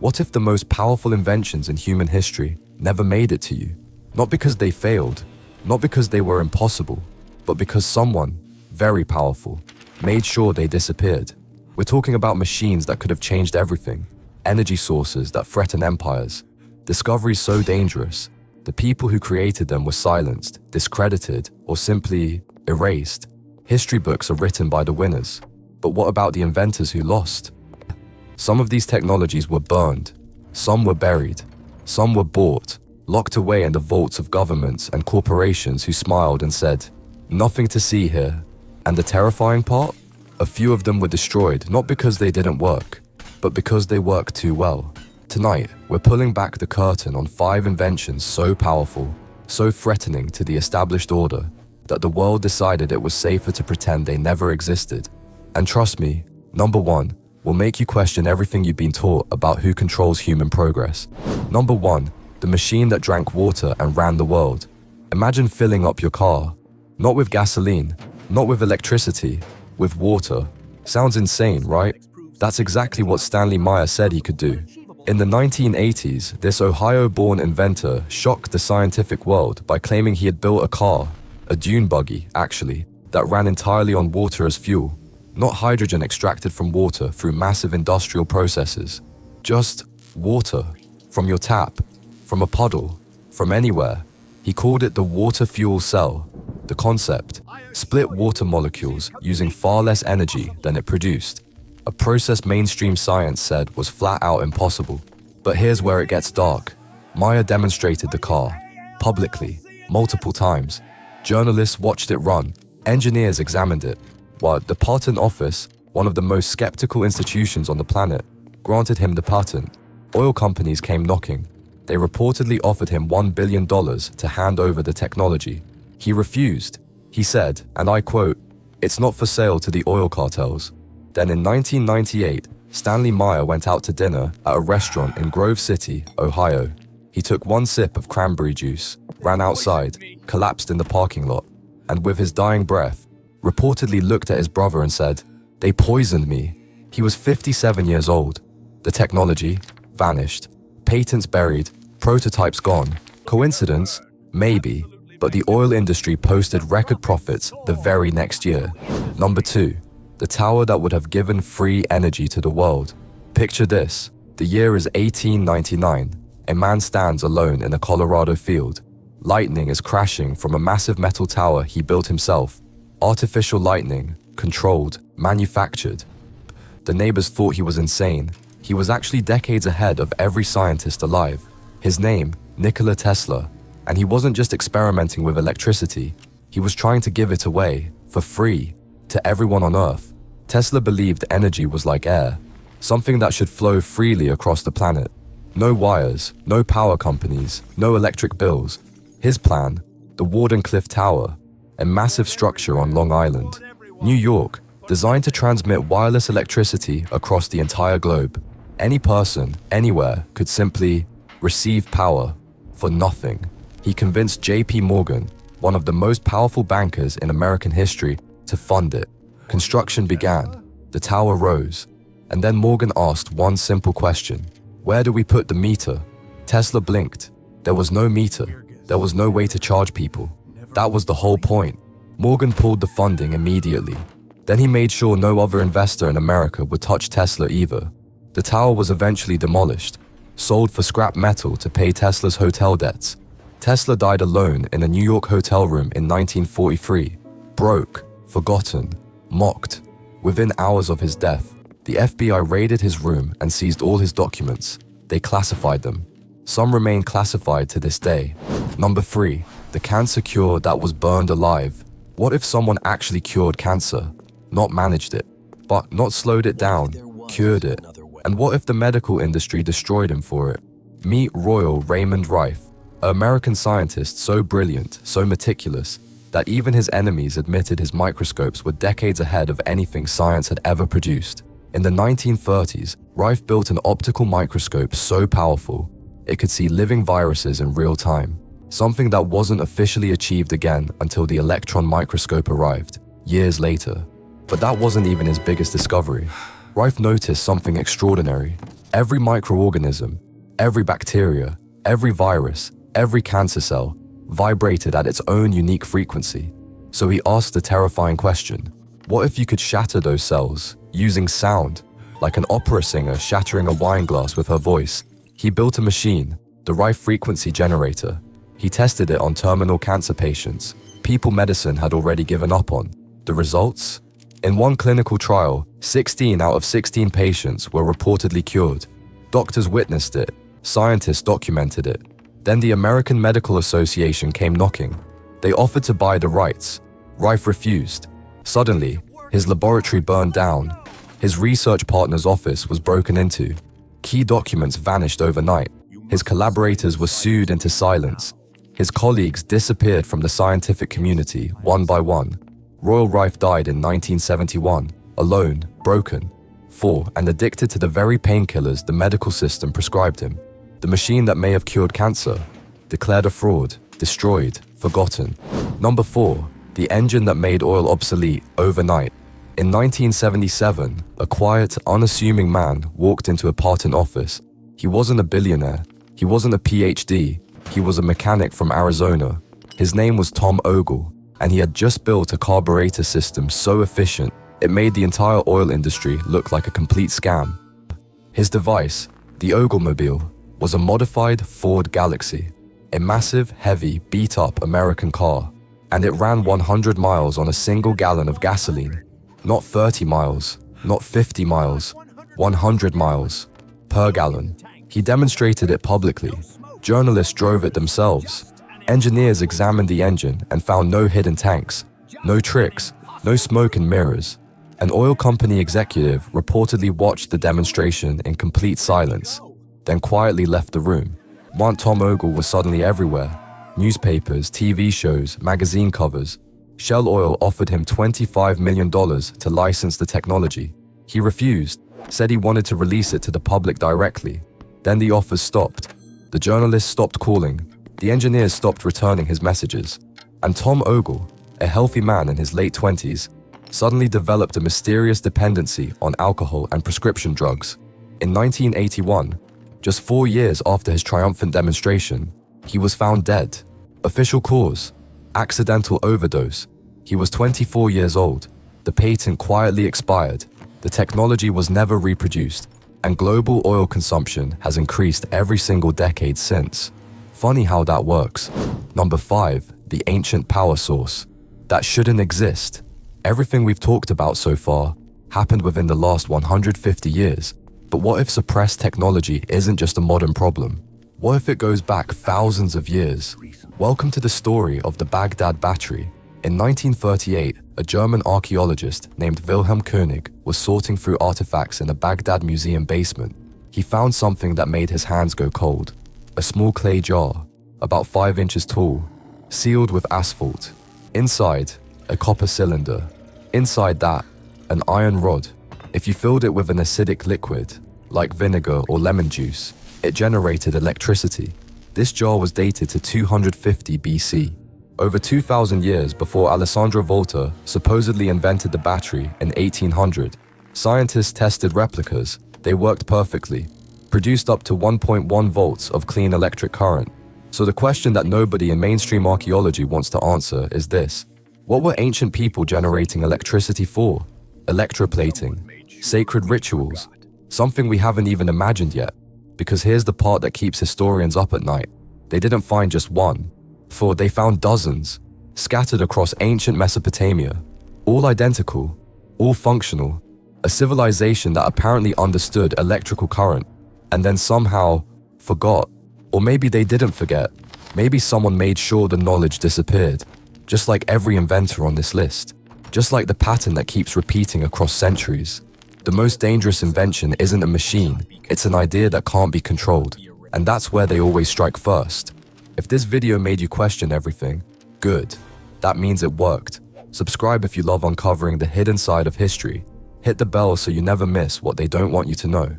What if the most powerful inventions in human history never made it to you? Not because they failed, not because they were impossible, but because someone, very powerful, made sure they disappeared. We're talking about machines that could have changed everything, energy sources that threaten empires, discoveries so dangerous, the people who created them were silenced, discredited, or simply erased. History books are written by the winners, but what about the inventors who lost? Some of these technologies were burned, some were buried, some were bought, locked away in the vaults of governments and corporations who smiled and said, "Nothing to see here." And the terrifying part? A few of them were destroyed not because they didn't work, but because they worked too well. Tonight, we're pulling back the curtain on 5 inventions so powerful, so threatening to the established order, that the world decided it was safer to pretend they never existed. And trust me, number 1 will make you question everything you've been taught about who controls human progress. Number 1, the machine that drank water and ran the world. Imagine filling up your car, not with gasoline, not with electricity, with water. Sounds insane, right? That's exactly what Stanley Meyer said he could do. In the 1980s, this Ohio-born inventor shocked the scientific world by claiming he had built a car, a dune buggy, actually, that ran entirely on water as fuel. Not hydrogen extracted from water through massive industrial processes. Just water, from your tap, from a puddle, from anywhere. He called it the water fuel cell. The concept: split water molecules using far less energy than it produced. A process mainstream science said was flat out impossible. But here's where it gets dark. Meyer demonstrated the car, publicly, multiple times. Journalists watched it run, engineers examined it, while the Patent Office, one of the most skeptical institutions on the planet, granted him the patent. Oil companies came knocking. They reportedly offered him $1 billion to hand over the technology. He refused. He said, and I quote, "It's not for sale to the oil cartels." Then in 1998, Stanley Meyer went out to dinner at a restaurant in Grove City, Ohio. He took one sip of cranberry juice, ran outside, collapsed in the parking lot, and with his dying breath, reportedly looked at his brother and said, "They poisoned me." He was 57 years old. The technology vanished, patents buried, prototypes gone. Coincidence? Maybe, but the oil industry posted record profits the very next year. Number 2. The tower that would have given free energy to the world. Picture this. The year is 1899. A man stands alone in a Colorado field. Lightning is crashing from a massive metal tower he built himself. Artificial lightning, controlled, manufactured. The neighbors thought he was insane. He was actually decades ahead of every scientist alive. His name, Nikola Tesla. And he wasn't just experimenting with electricity. He was trying to give it away, for free, to everyone on Earth. Tesla believed energy was like air, something that should flow freely across the planet. No wires, no power companies, no electric bills. His plan, the Wardenclyffe Tower, a massive structure on Long Island, New York, designed to transmit wireless electricity across the entire globe. Any person, anywhere, could simply receive power for nothing. He convinced J.P. Morgan, one of the most powerful bankers in American history, to fund it. Construction began, the tower rose, and then Morgan asked one simple question: where do we put the meter? Tesla blinked. There was no meter. There was no way to charge people. That was the whole point. Morgan pulled the funding immediately. Then he made sure no other investor in America would touch Tesla either. The tower was eventually demolished, sold for scrap metal to pay Tesla's hotel debts. Tesla died alone in a New York hotel room in 1943, broke, forgotten, mocked. Within hours of his death, the FBI raided his room and seized all his documents. They classified them. Some remain classified to this day. Number 3, the cancer cure that was burned alive. What if someone actually cured cancer? Not managed it, but not slowed it down, cured it. And what if the medical industry destroyed him for it? Meet Royal Raymond Rife, an American scientist so brilliant, so meticulous, that even his enemies admitted his microscopes were decades ahead of anything science had ever produced. In the 1930s, Rife built an optical microscope so powerful, it could see living viruses in real time, something that wasn't officially achieved again until the electron microscope arrived, years later. But that wasn't even his biggest discovery. Rife noticed something extraordinary. Every microorganism, every bacteria, every virus, every cancer cell vibrated at its own unique frequency. So he asked a terrifying question. What if you could shatter those cells using sound, like an opera singer shattering a wine glass with her voice? He built a machine, the Rife frequency generator. He tested it on terminal cancer patients, people medicine had already given up on. The results? In one clinical trial, 16 out of 16 patients were reportedly cured. Doctors witnessed it, scientists documented it. Then the American Medical Association came knocking. They offered to buy the rights. Rife refused. Suddenly, his laboratory burned down. His research partner's office was broken into. Key documents vanished overnight. His collaborators were sued into silence. His colleagues disappeared from the scientific community one by one. Royal Rife died in 1971, alone, broken, and addicted to the very painkillers the medical system prescribed him. The machine that may have cured cancer, declared a fraud, destroyed, forgotten. Number 4, the engine that made oil obsolete overnight. In 1977, a quiet, unassuming man walked into a patent office. He wasn't a billionaire. He wasn't a PhD. He was a mechanic from Arizona. His name was Tom Ogle, and he had just built a carburetor system so efficient it made the entire oil industry look like a complete scam. His device, the Oglemobile, was a modified Ford Galaxy, a massive, heavy, beat-up American car, and it ran 100 miles on a single gallon of gasoline. Not 30 miles, not 50 miles, 100 miles per gallon. He demonstrated it publicly. Journalists drove it themselves. Engineers examined the engine and found no hidden tanks, no tricks, no smoke and mirrors. An oil company executive reportedly watched the demonstration in complete silence, then quietly left the room. One Tom Ogle was suddenly everywhere. Newspapers, TV shows, magazine covers. Shell Oil offered him $25 million to license the technology. He refused, said he wanted to release it to the public directly. Then the offers stopped. The journalists stopped calling. The engineers stopped returning his messages. And Tom Ogle, a healthy man in his late 20s, suddenly developed a mysterious dependency on alcohol and prescription drugs. In 1981, just 4 years after his triumphant demonstration, he was found dead. Official cause: accidental overdose. He was 24 years old. The patent quietly expired. The technology was never reproduced, and global oil consumption has increased every single decade since. Funny how that works. Number 5, the ancient power source. That shouldn't exist. Everything we've talked about so far happened within the last 150 years. But what if suppressed technology isn't just a modern problem? What if it goes back thousands of years? Welcome to the story of the Baghdad battery. In 1938, a German archaeologist named Wilhelm König was sorting through artifacts in a Baghdad museum basement. He found something that made his hands go cold. A small clay jar, about 5 inches tall, sealed with asphalt. Inside, a copper cylinder. Inside that, an iron rod. If you filled it with an acidic liquid, like vinegar or lemon juice, it generated electricity. This jar was dated to 250 BC, over 2,000 years before Alessandro Volta supposedly invented the battery in 1800. Scientists tested replicas. They worked perfectly, produced up to 1.1 volts of clean electric current. So the question that nobody in mainstream archaeology wants to answer is this: what were ancient people generating electricity for? Electroplating, sacred rituals, something we haven't even imagined yet. Because here's the part that keeps historians up at night. They didn't find just one, for they found dozens, scattered across ancient Mesopotamia, all identical, all functional, a civilization that apparently understood electrical current, and then somehow forgot. Or maybe they didn't forget. Maybe someone made sure the knowledge disappeared. Just like every inventor on this list. Just like the pattern that keeps repeating across centuries. The most dangerous invention isn't a machine, it's an idea that can't be controlled. And that's where they always strike first. If this video made you question everything, good. That means it worked. Subscribe if you love uncovering the hidden side of history. Hit the bell so you never miss what they don't want you to know.